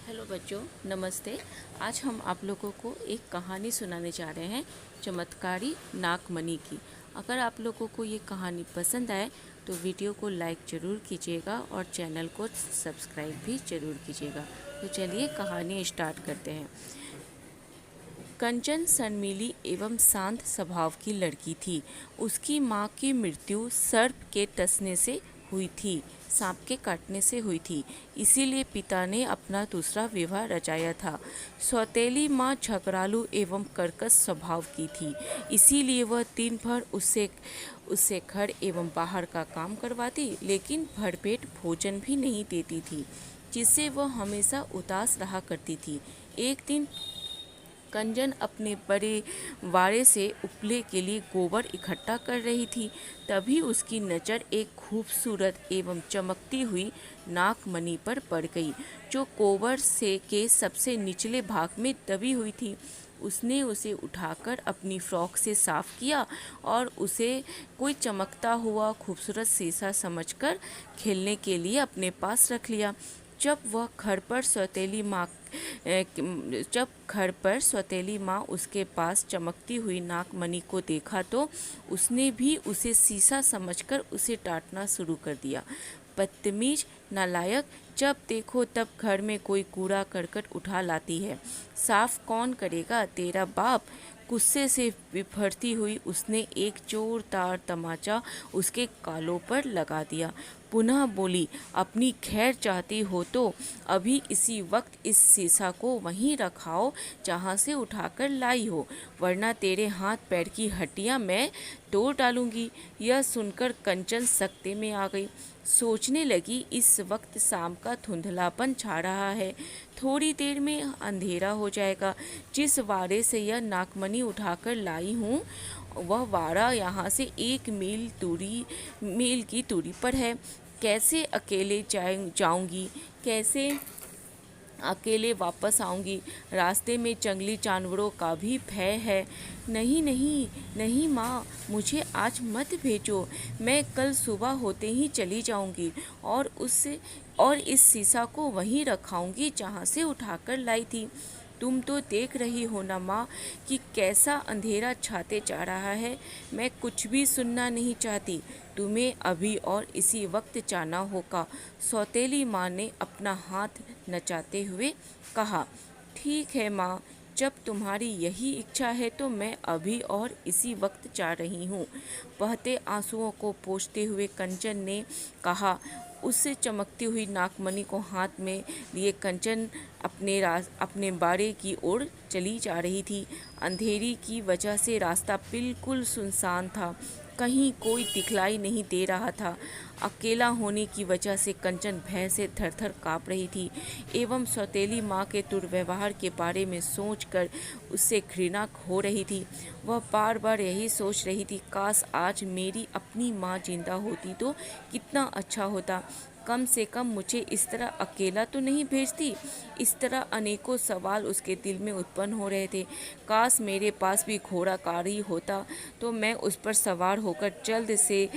Hello बच्चों, नमस्ते। आज हम आप लोगों को एक कहानी सुनाने जा रहे हैं, चमत्कारी नागमणि की। अगर आप लोगों को ये कहानी पसंद आए तो वीडियो को लाइक ज़रूर कीजिएगा और चैनल को सब्सक्राइब भी ज़रूर कीजिएगा। तो चलिए कहानी स्टार्ट करते हैं। कंचन शर्मीली एवं शांत स्वभाव की लड़की थी। उसकी माँ की मृत्यु सर्प के डसने से हुई थी, सांप के काटने से हुई थी। इसीलिए पिता ने अपना दूसरा विवाह रचाया था। सौतेली माँ झगड़ालू एवं कर्कश स्वभाव की थी, इसीलिए वह दिन भर उससे उससे घर एवं बाहर का काम करवाती, लेकिन भरपेट भोजन भी नहीं देती थी, जिससे वह हमेशा उदास रहा करती थी। एक दिन कंचन अपने बड़े वाड़े से उपले के लिए गोबर इकट्ठा कर रही थी। तभी उसकी नज़र एक खूबसूरत एवं चमकती हुई नागमणि पर पड़ गई, जो गोबर से के सबसे निचले भाग में दबी हुई थी। उसने उसे उठाकर अपनी फ्रॉक से साफ किया और उसे कोई चमकता हुआ खूबसूरत शीशा समझकर खेलने के लिए अपने पास रख लिया। जब वह घर पर सौतेली माँ जब घर पर सौतेली माँ उसके पास चमकती हुई नागमणि को देखा तो उसने भी उसे शीशा समझकर उसे डांटना शुरू कर दिया। बदतमीज, नालायक, जब देखो तब घर में कोई कूड़ा करकट उठा लाती है। साफ कौन करेगा, तेरा बाप। गुस्से से बिफरती हुई उसने एक जोरदार तमाचा उसके गालों पर लगा दिया। पुनः बोली, अपनी खैर चाहती हो तो अभी इसी वक्त इस शीशा को वहीं रखाओ जहाँ से उठाकर लाई हो, वरना तेरे हाथ पैर की हड्डियाँ मैं तोड़ डालूंगी। यह सुनकर कंचन सख्ते में आ गई। सोचने लगी, इस वक्त शाम का धुंधलापन छा रहा है, थोड़ी देर में अंधेरा हो जाएगा। जिस वाड़े से यह नागमणि उठाकर लाई हूँ वह वाड़ा यहाँ से 1 मील की दूरी पर है। कैसे अकेले जाऊंगी, कैसे अकेले वापस आऊंगी? रास्ते में जंगली जानवरों का भी भय है। नहीं नहीं नहीं माँ, मुझे आज मत भेजो। मैं कल सुबह होते ही चली जाऊंगी और इस शीशा को वहीं रखाऊंगी जहाँ से उठाकर लाई थी। तुम तो देख रही हो ना माँ कि कैसा अंधेरा छाते जा रहा है। मैं कुछ भी सुनना नहीं चाहती। तुम्हें अभी और इसी वक्त जाना होगा। सौतेली माँ ने अपना हाथ नचाते हुए कहा। ठीक है माँ, जब तुम्हारी यही इच्छा है तो मैं अभी और इसी वक्त जा रही हूँ। बहते आंसुओं को पोंछते हुए कंचन ने कहा। उससे चमकती हुई नागमणि को हाथ में लिए कंचन अपने बाड़े की ओर चली जा रही थी। अंधेरी की वजह से रास्ता बिल्कुल सुनसान था, कहीं कोई दिखलाई नहीं दे रहा था। अकेला होने की वजह से कंचन भय से थर-थर काँप रही थी एवं सौतेली माँ के दुर्व्यवहार के बारे में सोचकर उससे घृणा हो रही थी। वह बार बार यही सोच रही थी, काश आज मेरी अपनी माँ जिंदा होती तो कितना अच्छा होता। कम से कम मुझे इस तरह अकेला तो नहीं भेजती। इस तरह अनेकों सवाल उसके दिल में उत्पन्न हो रहे थे। काश मेरे पास भी घोड़ा गाड़ी होता तो मैं उस पर सवार होकर जल्द से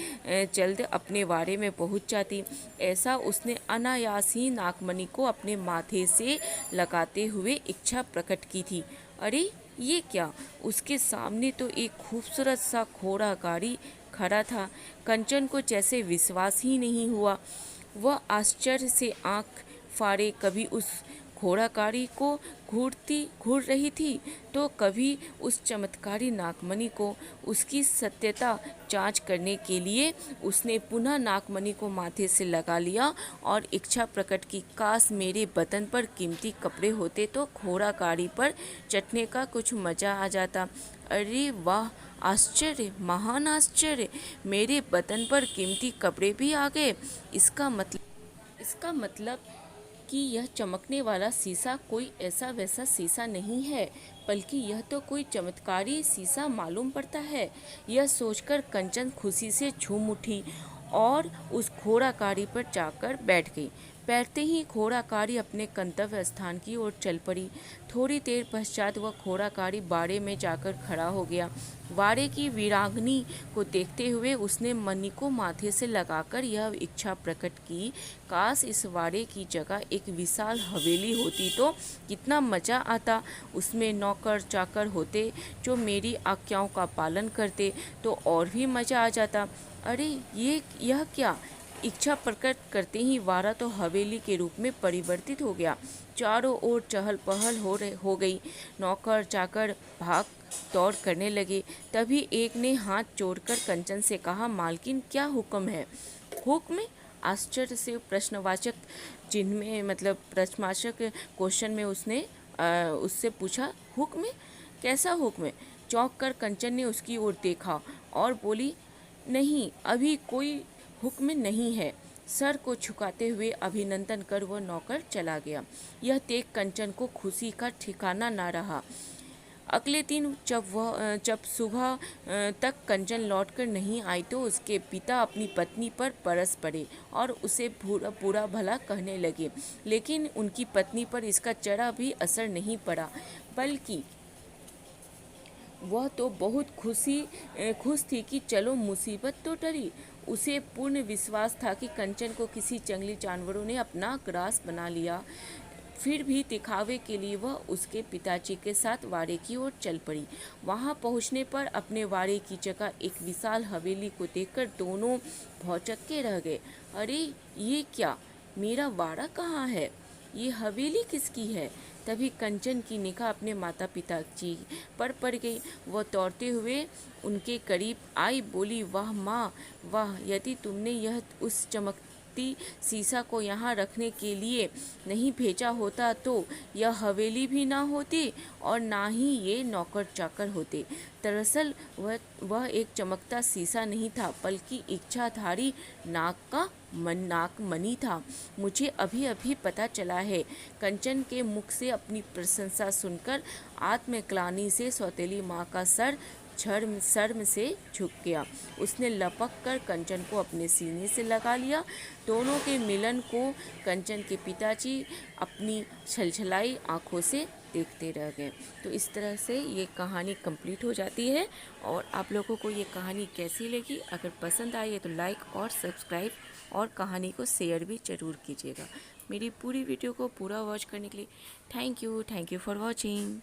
जल्द अपने वाड़े में पहुंच जाती। ऐसा उसने अनायास ही नागमणि को अपने माथे से लगाते हुए इच्छा प्रकट की थी। अरे ये क्या! उसके सामने तो एक खूबसूरत सा घोड़ा गाड़ी खड़ा था। कंचन को जैसे विश्वास ही नहीं हुआ। वह आश्चर्य से आंख फाड़े कभी उस घोड़ागाड़ी को घूर रही थी तो कभी उस चमत्कारी नागमणि को। उसकी सत्यता जांच करने के लिए उसने पुनः नागमणि को माथे से लगा लिया और इच्छा प्रकट की, काश मेरे बदन पर कीमती कपड़े होते तो घोड़ागाड़ी पर चढ़ने का कुछ मजा आ जाता। अरे वाह, आश्चर्य, महान आश्चर्य! मेरे बदन पर कीमती कपड़े भी आ गए। इसका मतलब कि यह चमकने वाला शीशा कोई ऐसा वैसा शीशा नहीं है, बल्कि यह तो कोई चमत्कारी शीशा मालूम पड़ता है। यह सोचकर कंचन खुशी से झूम उठी और उस घोड़ा गाड़ी पर जाकर बैठ गई। बैठते ही घोड़ाकारी अपने गंतव्य स्थान की ओर चल पड़ी। थोड़ी देर पश्चात वह घोड़ाकारी बाड़े में जाकर खड़ा हो गया। बाड़े की वीरांगनी को देखते हुए उसने मणि को माथे से लगाकर यह इच्छा प्रकट की, काश इस बाड़े की जगह एक विशाल हवेली होती तो कितना मजा आता। उसमें नौकर चाकर होते जो मेरी आज्ञाओं का पालन करते तो और भी मजा आ जाता। अरे यह क्या? इच्छा प्रकट करते ही वारा तो हवेली के रूप में परिवर्तित हो गया। चारों ओर चहल पहल हो गई। नौकर चाकर भाग दौड़ करने लगे। तभी एक ने हाथ जोड़कर कंचन से कहा, मालकिन क्या हुक्म है? हुक्म? आश्चर्य से प्रश्नवाचक चिन्ह में मतलब प्रश्नवाचक क्वेश्चन में उसने उससे पूछा, हुक्म? कैसा हुक्म? चौंक कर कंचन ने उसकी ओर देखा और बोली, नहीं, अभी कोई हुक्म नहीं है। सर को झुकाते हुए अभिनंदन कर वह नौकर चला गया। यह देख कंचन को खुशी का ठिकाना न रहा। अगले दिन जब सुबह तक कंचन लौटकर नहीं आई तो उसके पिता अपनी पत्नी पर बरस पड़े और उसे बुरा भला कहने लगे। लेकिन उनकी पत्नी पर इसका जरा भी असर नहीं पड़ा, बल्कि वह तो बहुत खुश थी कि चलो मुसीबत तो टली। उसे पूर्ण विश्वास था कि कंचन को किसी जंगली जानवरों ने अपना ग्रास बना लिया। फिर भी दिखावे के लिए वह उसके पिताजी के साथ वाड़े की ओर चल पड़ी। वहां पहुंचने पर अपने वाड़े की जगह एक विशाल हवेली को देखकर दोनों भौचक्के रह गए। अरे ये क्या? मेरा वाड़ा कहाँ है? ये हवेली किसकी है? तभी कंचन की निगाह अपने माता पिता जी पर पड़ गई। वह दौड़ते हुए उनके करीब आई, बोली, वाह माँ, वाह! यदि तुमने यह उस चमकती शीशा को यहाँ रखने के लिए नहीं भेजा होता तो यह हवेली भी ना होती और ना ही ये नौकर चाकर होते। दरअसल वह एक चमकता शीशा नहीं था, बल्कि इच्छाधारी नाक मणि था। मुझे अभी अभी पता चला है। कंचन के मुख से अपनी प्रशंसा सुनकर आत्मग्लानि से सौतेली माँ का सर शर्म से झुक गया। उसने लपक कर कंचन को अपने सीने से लगा लिया। दोनों के मिलन को कंचन के पिताजी अपनी छलछलाई आंखों से देखते रह गए। तो इस तरह से ये कहानी कंप्लीट हो जाती है। और आप लोगों को ये कहानी कैसी लगी? अगर पसंद आई है तो लाइक और सब्सक्राइब और कहानी को शेयर भी ज़रूर कीजिएगा। मेरी पूरी वीडियो को पूरा वॉच करने के लिए थैंक यू फॉर वॉचिंग।